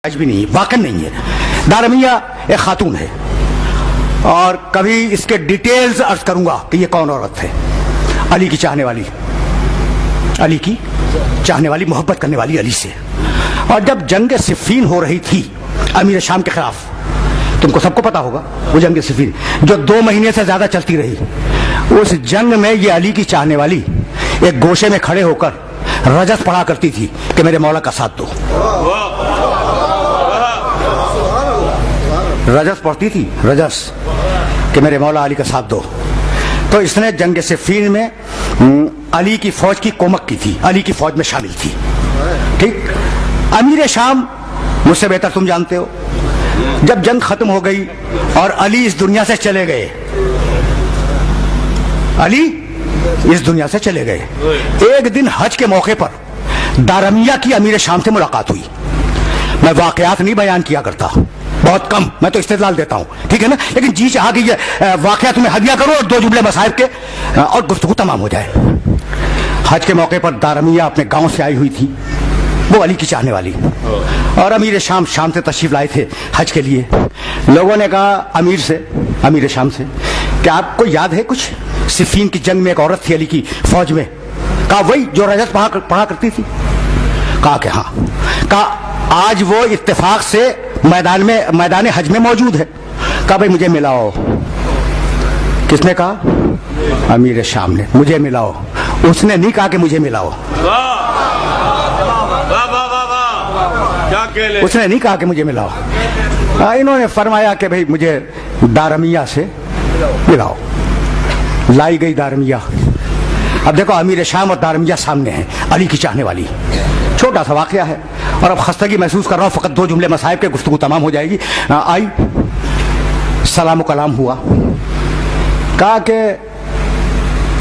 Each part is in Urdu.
آج بھی نہیں ہے, واقع نہیں ہے. دارمیہ ایک خاتون ہے اور کبھی اس کے ڈیٹیلز عرض کروں گا کہ یہ کون عورت ہے. علی کی چاہنے والی, علی کی چاہنے والی, محبت کرنے والی علی سے. اور جب جنگ صفین ہو رہی تھی امیر شام کے خلاف, تم کو سب کو پتا ہوگا وہ جنگ صفین جو 2 مہینے سے زیادہ چلتی رہی, اس جنگ میں یہ علی کی چاہنے والی ایک گوشے میں کھڑے ہو کر رجس پڑھا کرتی تھی کہ میرے مولا کا ساتھ دو. رجس پڑھتی تھی, رجس, کہ میرے مولا علی کا ساتھ دو. تو اس نے جنگ صفین میں علی کی فوج کی کومک کی تھی, علی کی فوج میں شامل تھی. ٹھیک. امیر شام مجھ سے بہتر تم جانتے ہو, جب جنگ ختم ہو گئی اور علی اس دنیا سے چلے گئے, علی اس دنیا سے چلے گئے, ایک دن حج کے موقع پر دارمیہ کی امیر شام سے ملاقات ہوئی. میں واقعات نہیں بیان کیا کرتا, بہت کم, میں تو استدلال دیتا ہوں, ٹھیک ہے نا, لیکن جی چاہا کہ یہ واقعات تمہیں ہدیہ کرو اور 2 جملے مصائب کے اور گفتگو تمام ہو جائے. حج کے موقع پر دارمیہ اپنے گاؤں سے آئی ہوئی تھی, وہ علی کی چاہنے والی, اور امیر شام شام سے تشریف لائے تھے حج کے لیے. لوگوں نے کہا امیر شام سے کہ آپ کو یاد ہے کچھ, صفین کی جنگ میں ایک عورت تھی علی کی فوج میں. کہا وہی جو رجس پڑھا کرتی تھی. کہا کہ ہاں. کہا آج وہ اتفاق سے میدان حج میں موجود ہے. کہا بھائی مجھے ملاؤ. کس نے کہا؟ امیر شام نے, مجھے ملاؤ. اس نے نہیں کہا کہ مجھے ملاؤ, اس نے نہیں کہا کہ مجھے ملاؤ. انہوں نے فرمایا کہ بھائی مجھے دارمیہ سے ملاؤ. لائی گئی دارمیہ. اب دیکھو امیر شام اور دارمیہ سامنے ہیں, علی کی چاہنے والی. چھوٹا سا واقعہ ہے اور اب خستگی محسوس کر رہا ہوں, فقط 2 جملے مصائب کے گفتگو تمام ہو جائے گی. آئی, سلام و کلام ہوا. کہا کہ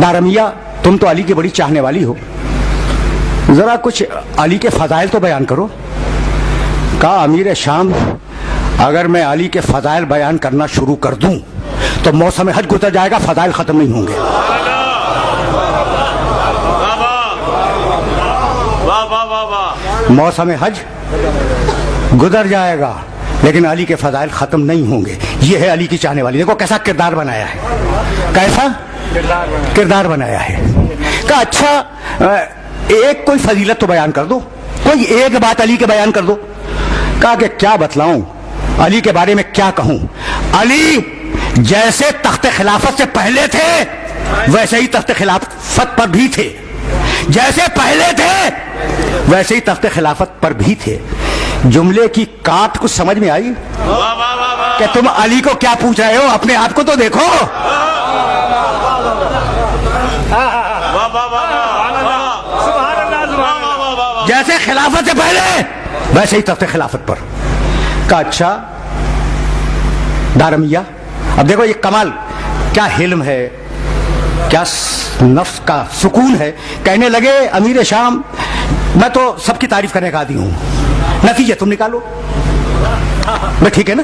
دارمیہ تم تو علی کی بڑی چاہنے والی ہو, ذرا کچھ علی کے فضائل تو بیان کرو. کہا امیر شام اگر میں علی کے فضائل بیان کرنا شروع کر دوں تو موسم حج گزر جائے گا, فضائل ختم نہیں ہوں گے. موسم حج گزر جائے گا لیکن علی کے فضائل ختم نہیں ہوں گے. یہ ہے علی کی چاہنے والی. دیکھو کیسا کردار بنایا ہے, کیسا کردار بنایا ہے. کہا اچھا ایک کوئی فضیلت تو بیان کر دو, کوئی ایک بات علی کے بیان کر دو. کہا کہ کیا بتلاؤں, علی کے بارے میں کیا کہوں. علی جیسے تخت خلافت سے پہلے تھے ویسے ہی تخت خلافت پر بھی تھے, جیسے پہلے تھے ویسے ہی تخت خلافت پر بھی تھے. جملے کی کاٹ کچھ سمجھ میں آئی کہ تم علی کو کیا پوچھ رہے ہو, اپنے آپ کو تو دیکھو. جیسے خلافت سے پہلے ویسے ہی تخت خلافت پر. کہا اچھا دارمیہ, اب دیکھو یہ کمال, کیا حلم ہے, کیا نفس کا سکون ہے. کہنے لگے امیر شام میں تو سب کی تعریف کرنے کا عادی ہوں, نتیجہ تم نکالو. میں ٹھیک ہے نا.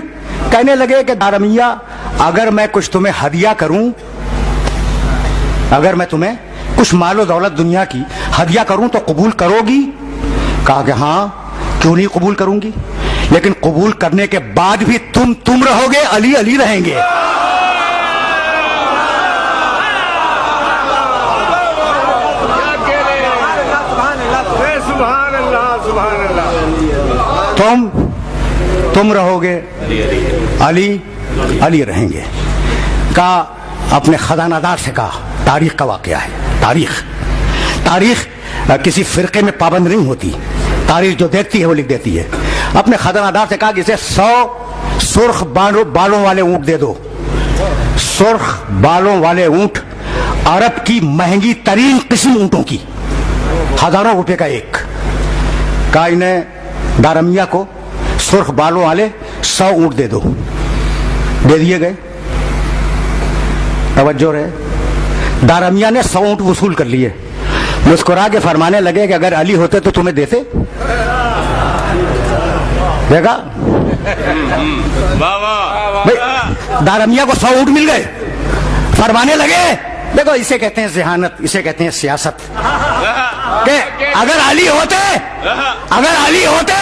کہنے لگے کہ دارمیہ اگر میں کچھ تمہیں ہدیہ کروں, اگر میں تمہیں کچھ مال و دولت دنیا کی ہدیہ کروں تو قبول کرو گی. کہا کہ ہاں کیوں نہیں قبول کروں گی, لیکن قبول کرنے کے بعد بھی تم رہو گے, علی علی رہیں گے. تم رہو گے, علی علی رہیں گے. کہا اپنے خزانہ دار سے کہا, تاریخ کا واقعہ ہے, تاریخ کسی فرقے میں پابند نہیں ہوتی, تاریخ جو دیکھتی ہے وہ لکھ دیتی ہے. اپنے خزانہ دار سے کہا کہ اسے 100 سرخ بالوں والے اونٹ دے دو. سرخ بالوں والے اونٹ عرب کی مہنگی ترین قسم اونٹوں کی, ہزاروں روپے کا ایک. کہا انہیں دارمیہ کو سرخ بالوں والے 100 اونٹ دے دو. دے دیے گئے. توجہ رہے, دارمیہ نے 100 اونٹ وصول کر لیے. مسکرا کے فرمانے لگے کہ اگر علی ہوتے تو تمہیں دیتے. دیکھا دارمیہ کو 100 اونٹ مل گئے. فرمانے لگے دیکھو اسے کہتے ہیں ذہانت, اسے کہتے ہیں سیاست. کہ اگر علی ہوتے